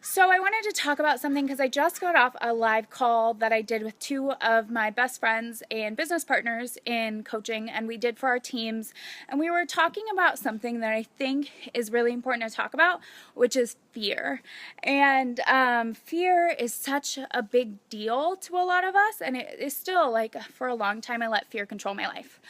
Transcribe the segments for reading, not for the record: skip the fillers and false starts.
So I wanted to talk about something because I just got off a live call that I did with two of my best friends and business partners in coaching, and we did for our teams. And we were talking about something that I think is really important to talk about, which is fear. And fear is such a big deal to a lot of us, and it is still, like, for a long time I let fear control my life.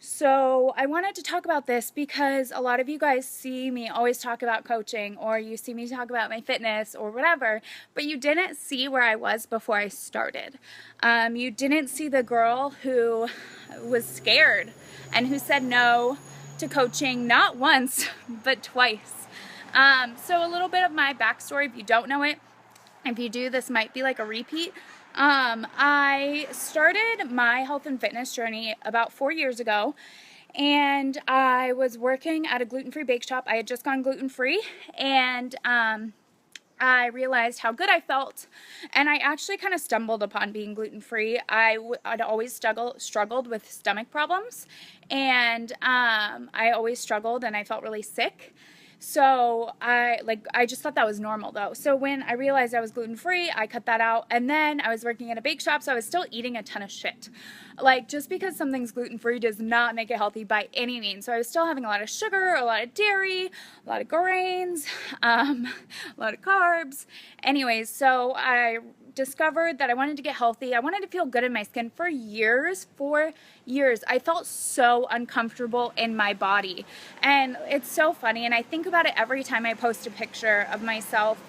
So I wanted to talk about this because a lot of you guys see me always talk about coaching, or you see me talk about my fitness or whatever, but you didn't see where I was before I started. You didn't see the girl who was scared and who said no to coaching not once, but twice. So a little bit of my backstory, if you don't know it. If you do, this might be like a repeat. I started my health and fitness journey about 4 years ago, and I was working at a gluten-free bake shop. I had just gone gluten-free, and I realized how good I felt, and I actually kind of stumbled upon being gluten-free. I'd always struggled with stomach problems, and I always struggled, and I felt really sick. So I just thought that was normal though. So when I realized I was gluten-free, I cut that out. And then I was working at a bake shop, so I was still eating a ton of shit. Like, just because something's gluten-free does not make it healthy by any means. So I was still having a lot of sugar, a lot of dairy, a lot of grains, a lot of carbs. Anyways, so I discovered that I wanted to get healthy. I wanted to feel good in my skin for years. I felt so uncomfortable in my body. And it's so funny. And I think about it every time I post a picture of myself,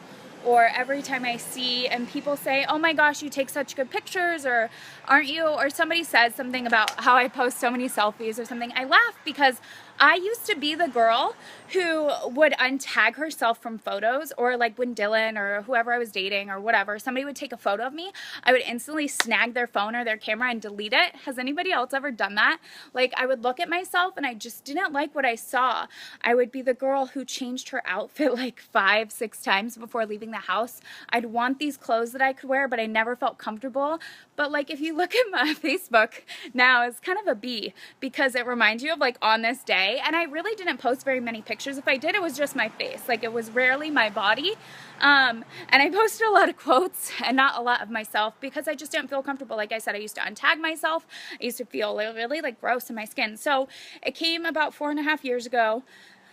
or every time I see and people say, oh my gosh, you take such good pictures, or aren't you, or somebody says something about how I post so many selfies or something. I laugh because I used to be the girl who would untag herself from photos, or like when Dylan or whoever I was dating or whatever, somebody would take a photo of me, I would instantly snag their phone or their camera and delete it. Has anybody else ever done that? Like, I would look at myself and I just didn't like what I saw. I would be the girl who changed her outfit like 5-6 times before leaving the house. I'd want these clothes that I could wear, but I never felt comfortable. But like, if you look at my Facebook now, it's kind of a B, because it reminds you of like on this day. And I really didn't post very many pictures. If I did, it was just my face. Like, it was rarely my body. And I posted a lot of quotes and not a lot of myself because I just didn't feel comfortable. Like I said, I used to untag myself. I used to feel really like gross in my skin. So it came about 4.5 years ago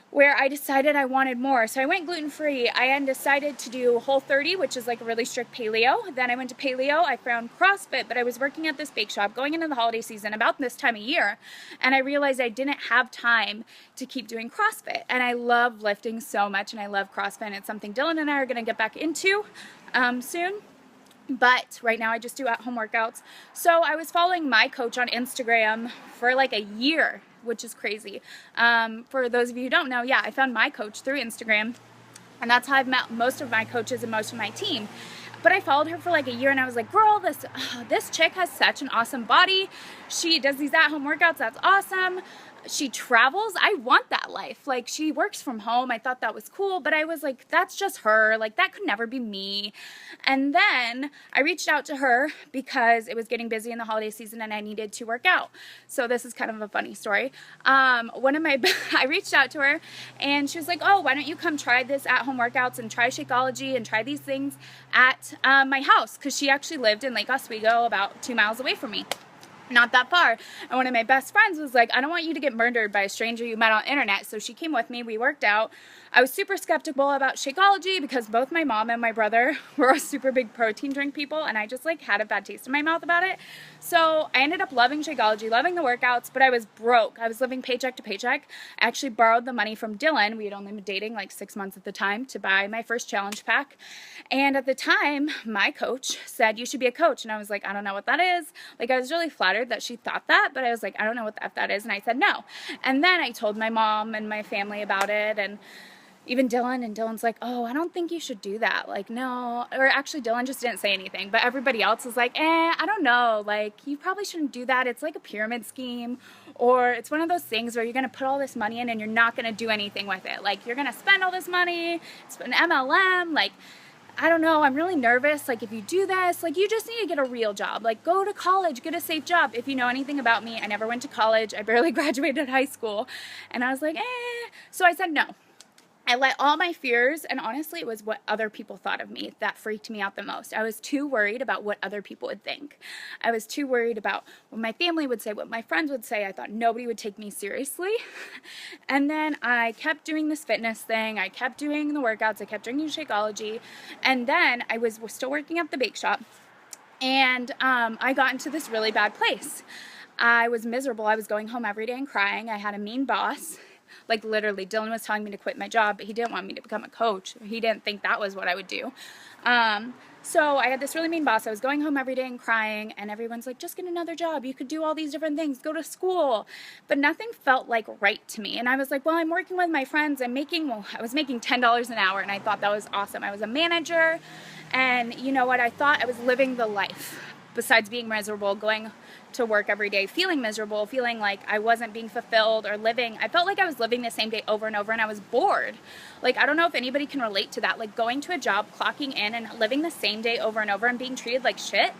where I decided I wanted more. So I went gluten-free. I then decided to do Whole30, which is like a really strict paleo. Then I went to paleo. I found CrossFit, but I was working at this bake shop going into the holiday season about this time of year, and I realized I didn't have time to keep doing CrossFit. And I love lifting so much, and I love CrossFit. And it's something Dylan and I are going to get back into soon. But right now I just do at-home workouts. So I was following my coach on Instagram for like a year, which is crazy. For those of you who don't know, yeah, I found my coach through Instagram, and that's how I've met most of my coaches and most of my team. But I followed her for like a year, and I was like, girl, this chick has such an awesome body. She does these at-home workouts. That's awesome. She travels. I want that life. Like, she works from home. I thought that was cool, but I was like, that's just her. Like, that could never be me. And then I reached out to her because it was getting busy in the holiday season and I needed to work out. So this is kind of a funny story. I reached out to her and she was like, oh, why don't you come try this at-home workouts and try Shakeology and try these things at my house? Because she actually lived in Lake Oswego, about 2 miles away from me. Not that far. And one of my best friends was like, I don't want you to get murdered by a stranger you met on the internet. So she came with me. We worked out. I was super skeptical about Shakeology because both my mom and my brother were super big protein drink people, and I just like had a bad taste in my mouth about it. So I ended up loving Shakeology, loving the workouts, but I was broke. I was living paycheck to paycheck. I actually borrowed the money from Dylan. We had only been dating like 6 months at the time to buy my first challenge pack. And at the time, my coach said, you should be a coach. And I was like, I don't know what that is. Like, I was really flattered that she thought that, but I was like, I don't know what the F that is. And I said no. And then I told my mom and my family about it, and even Dylan, and Dylan's like, oh, I don't think you should do that. Like, no. Or actually, Dylan just didn't say anything, but everybody else was like, I don't know. Like, you probably shouldn't do that. It's like a pyramid scheme, or it's one of those things where you're going to put all this money in and you're not going to do anything with it. Like, you're going to spend all this money, it's an MLM, like, I don't know, I'm really nervous. Like, if you do this, like, you just need to get a real job. Like, go to college, get a safe job. If you know anything about me, I never went to college. I barely graduated high school. And I was like, So I said no. I let all my fears, and honestly, it was what other people thought of me that freaked me out the most. I was too worried about what other people would think. I was too worried about what my family would say, what my friends would say. I thought nobody would take me seriously. And then I kept doing this fitness thing. I kept doing the workouts. I kept drinking Shakeology. And then I was still working at the bake shop. And I got into this really bad place. I was miserable. I was going home every day and crying. I had a mean boss. Like literally, Dylan was telling me to quit my job, but he didn't want me to become a coach. He didn't think that was what I would do. So I had this really mean boss. I was going home every day and crying, and everyone's like, just get another job. You could do all these different things. Go to school. But nothing felt like right to me. And I was like, well, I'm working with my friends. I was making $10 an hour, and I thought that was awesome. I was a manager, and you know what? I thought I was living the life. Besides being miserable, going to work every day, feeling miserable, feeling like I wasn't being fulfilled or living. I felt like I was living the same day over and over, and I was bored. Like, I don't know if anybody can relate to that. Like going to a job, clocking in and living the same day over and over and being treated like shit,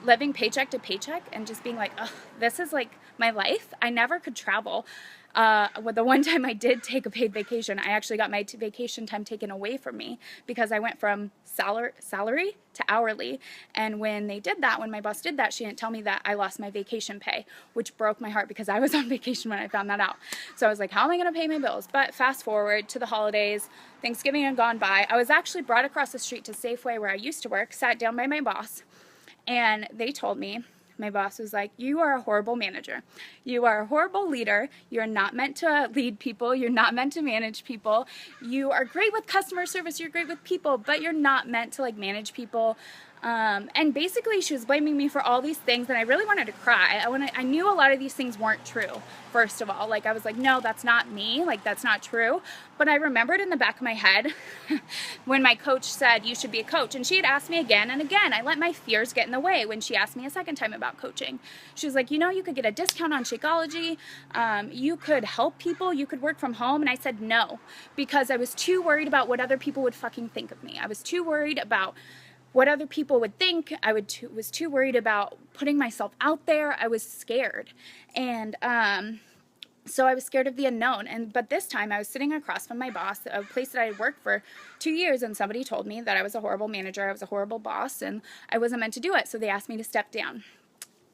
living paycheck to paycheck and just being like, ugh, this is like my life. I never could travel. The one time I did take a paid vacation, I actually got my vacation time taken away from me because I went from salary to hourly. And when they did that, when my boss did that, she didn't tell me that I lost my vacation pay, which broke my heart because I was on vacation when I found that out. So I was like, how am I going to pay my bills? But fast forward to the holidays, Thanksgiving had gone by. I was actually brought across the street to Safeway where I used to work, sat down by my boss, and they told me, my boss was like, you are a horrible manager. You are a horrible leader. You're not meant to lead people. You're not meant to manage people. You are great with customer service. You're great with people, but you're not meant to like manage people. And basically she was blaming me for all these things, and I really wanted to cry. I knew a lot of these things weren't true, first of all. Like, I was like, no, that's not me. Like, that's not true. But I remembered in the back of my head when my coach said, you should be a coach. And she had asked me again and again. I let my fears get in the way when she asked me a second time about coaching. She was like, you know, you could get a discount on Shakeology. You could help people. You could work from home. And I said no, because I was too worried about what other people would fucking think of me. I was too worried about what other people would think. I was too worried about putting myself out there. I was scared. And so I was scared of the unknown. But this time I was sitting across from my boss, a place that I had worked for 2 years, and somebody told me that I was a horrible manager, I was a horrible boss, and I wasn't meant to do it. So they asked me to step down.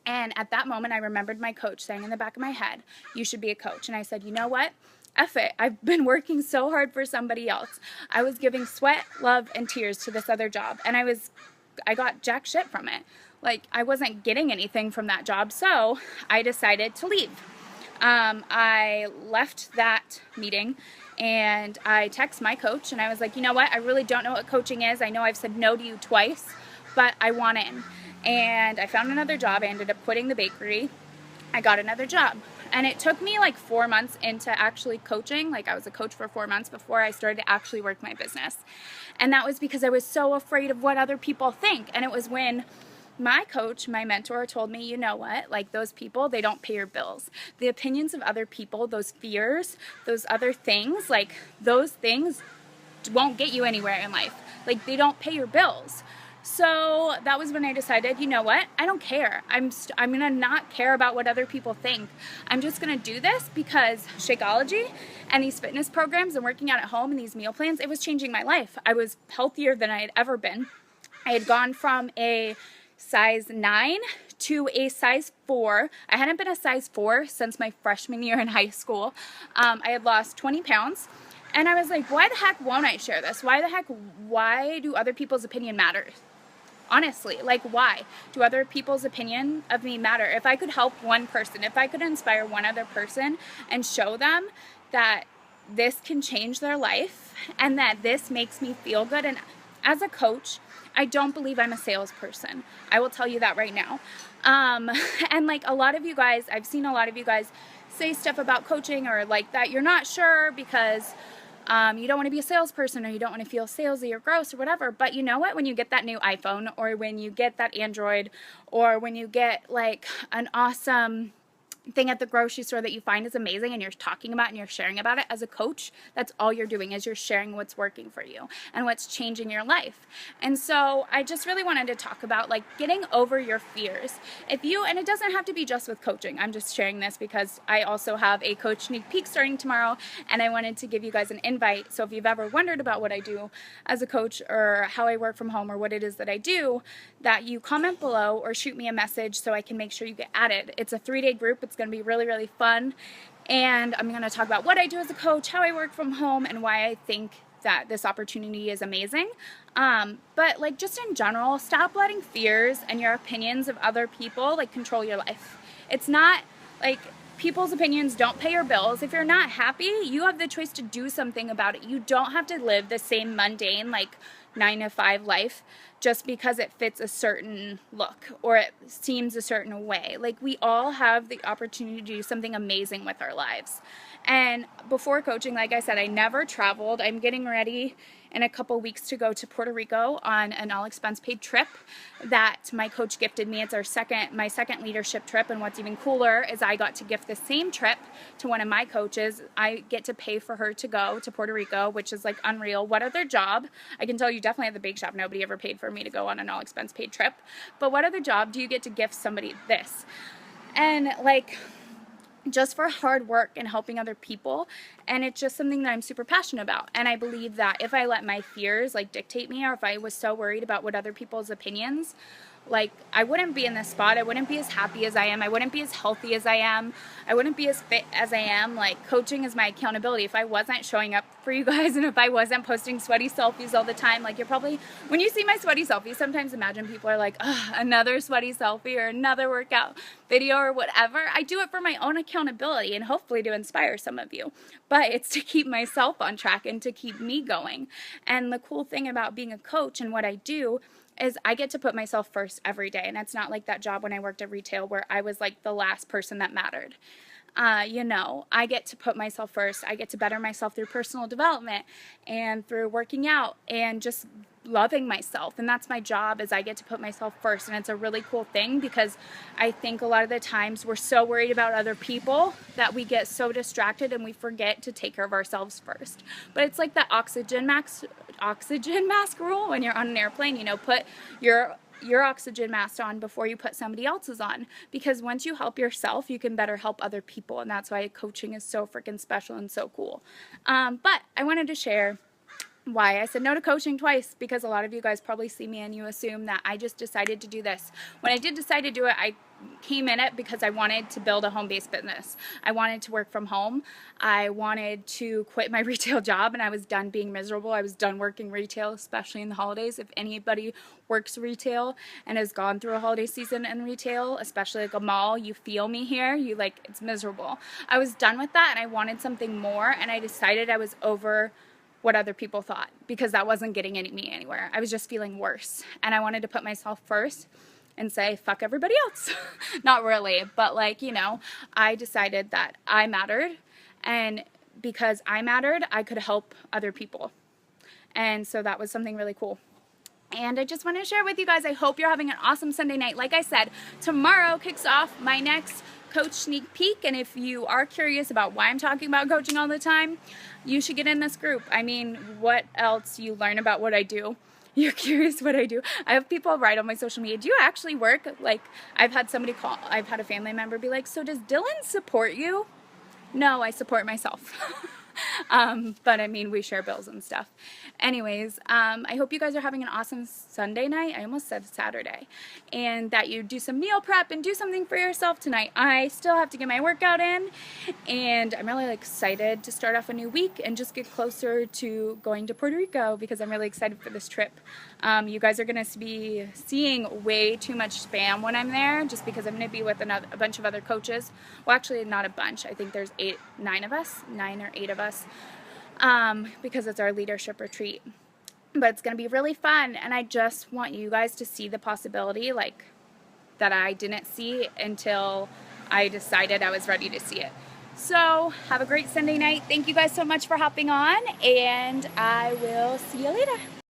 And at that moment, I remembered my coach saying in the back of my head, you should be a coach. And I said, you know what? F it. I've been working so hard for somebody else. I was giving sweat, love, and tears to this other job, and I got jack shit from it. Like, I wasn't getting anything from that job, so I decided to leave. I left that meeting, and I texted my coach, and I was like, you know what? I really don't know what coaching is. I know I've said no to you twice, but I want in. And I found another job. I ended up quitting the bakery. I got another job. And it took me like 4 months into actually coaching. Like, I was a coach for 4 months before I started to actually work my business. And that was because I was so afraid of what other people think. And it was when my coach, my mentor, told me, you know what, like, those people, they don't pay your bills. The opinions of other people, those fears, those other things, like, those things won't get you anywhere in life. Like, they don't pay your bills. So that was when I decided, you know what, I don't care. I'm going to not care about what other people think. I'm just going to do this because Shakeology and these fitness programs and working out at home and these meal plans, it was changing my life. I was healthier than I had ever been. I had gone from a size 9 to a size 4. I hadn't been a size 4 since my freshman year in high school. I had lost 20 pounds. And I was like, why the heck won't I share this? Why do other people's opinion matter? Honestly, like, why do other people's opinion of me matter? If I could help one person, if I could inspire one other person and show them that this can change their life and that this makes me feel good. And as a coach, I don't believe I'm a salesperson. I will tell you that right now. And like a lot of you guys, I've seen a lot of you guys say stuff about coaching or like that you're not sure because you don't want to be a salesperson or you don't want to feel salesy or gross or whatever. But you know what? When you get that new iPhone or when you get that Android or when you get like an awesome thing at the grocery store that you find is amazing and you're talking about and you're sharing about it, as a coach, that's all you're doing, is you're sharing what's working for you and what's changing your life. And so I just really wanted to talk about like getting over your fears. And it doesn't have to be just with coaching. I'm just sharing this because I also have a coach sneak peek starting tomorrow, and I wanted to give you guys an invite. So if you've ever wondered about what I do as a coach or how I work from home or what it is that I do, that you comment below or shoot me a message so I can make sure you get added. It's a 3-day group. It's going to be really, really fun. And I'm going to talk about what I do as a coach, how I work from home, and why I think that this opportunity is amazing. But like just in general, stop letting fears and your opinions of other people like control your life. It's not like people's opinions don't pay your bills. If you're not happy, you have the choice to do something about it. You don't have to live the same mundane like 9-to-5 life just because it fits a certain look or it seems a certain way. Like, we all have the opportunity to do something amazing with our lives. And before coaching, like I said, I never traveled. I'm getting ready in a couple weeks to go to Puerto Rico on an all-expense paid trip that my coach gifted me. It's my second leadership trip, and what's even cooler is I got to gift the same trip to one of my coaches. I get to pay for her to go to Puerto Rico, which is like unreal. What other job? I can tell you definitely at the bake shop, nobody ever paid for me to go on an all-expense paid trip. But what other job do you get to gift somebody this? And like, just for hard work and helping other people, and it's just something that I'm super passionate about. And I believe that if I let my fears like dictate me, or if I was so worried about what other people's opinions, like, I wouldn't be in this spot. I wouldn't be as happy as I am. I wouldn't be as healthy as I am. I wouldn't be as fit as I am. Like, coaching is my accountability. If I wasn't showing up for you guys, and if I wasn't posting sweaty selfies all the time, like, you're probably, when you see my sweaty selfies, sometimes imagine people are like, oh, another sweaty selfie or another workout video or whatever. I do it for my own accountability and hopefully to inspire some of you. But it's to keep myself on track and to keep me going. And the cool thing about being a coach and what I do is I get to put myself first every day. And it's not like that job when I worked at retail where I was like the last person that mattered. I get to put myself first. I get to better myself through personal development and through working out and just loving myself. And that's my job, is I get to put myself first. And it's a really cool thing, because I think a lot of the times we're so worried about other people that we get so distracted and we forget to take care of ourselves first. But it's like that oxygen mask rule when you're on an airplane. Put your oxygen mask on before you put somebody else's on, because once you help yourself, you can better help other people. And that's why coaching is so freaking special and so cool. But I wanted to share why I said no to coaching twice, because a lot of you guys probably see me and you assume that I just decided to do this. When I did decide to do it, I came in it because I wanted to build a home-based business. I wanted to work from home. I wanted to quit my retail job, and I was done being miserable. I was done working retail, especially in the holidays. If anybody works retail and has gone through a holiday season in retail, especially like a mall, you feel me here. It's miserable. I was done with that, and I wanted something more, and I decided I was over what other people thought, because that wasn't getting me anywhere. I was just feeling worse, and I wanted to put myself first and say, fuck everybody else. Not really, but I decided that I mattered, and because I mattered, I could help other people. And so that was something really cool. And I just want to share with you guys, I hope you're having an awesome Sunday night. Like I said, tomorrow kicks off my next coach sneak peek, and if you are curious about why I'm talking about coaching all the time, you should get in this group. I mean, what else you learn about what I do? You're curious what I do. I have people write on my social media, do you actually work? Like, I've had a family member be like, so does Dylan support you? No, I support myself. But I mean, we share bills and stuff. Anyways, I hope you guys are having an awesome Sunday night. I almost said Saturday. And that you do some meal prep and do something for yourself tonight. I still have to get my workout in, and I'm really excited to start off a new week and just get closer to going to Puerto Rico, because I'm really excited for this trip. You guys are going to be seeing way too much spam when I'm there, just because I'm going to be with a bunch of other coaches. Well, actually not a bunch. I think there's 9 or 8 of us, because it's our leadership retreat. But it's going to be really fun, and I just want you guys to see the possibility that I didn't see until I decided I was ready to see it. So have a great Sunday night. Thank you guys so much for hopping on, and I will see you later.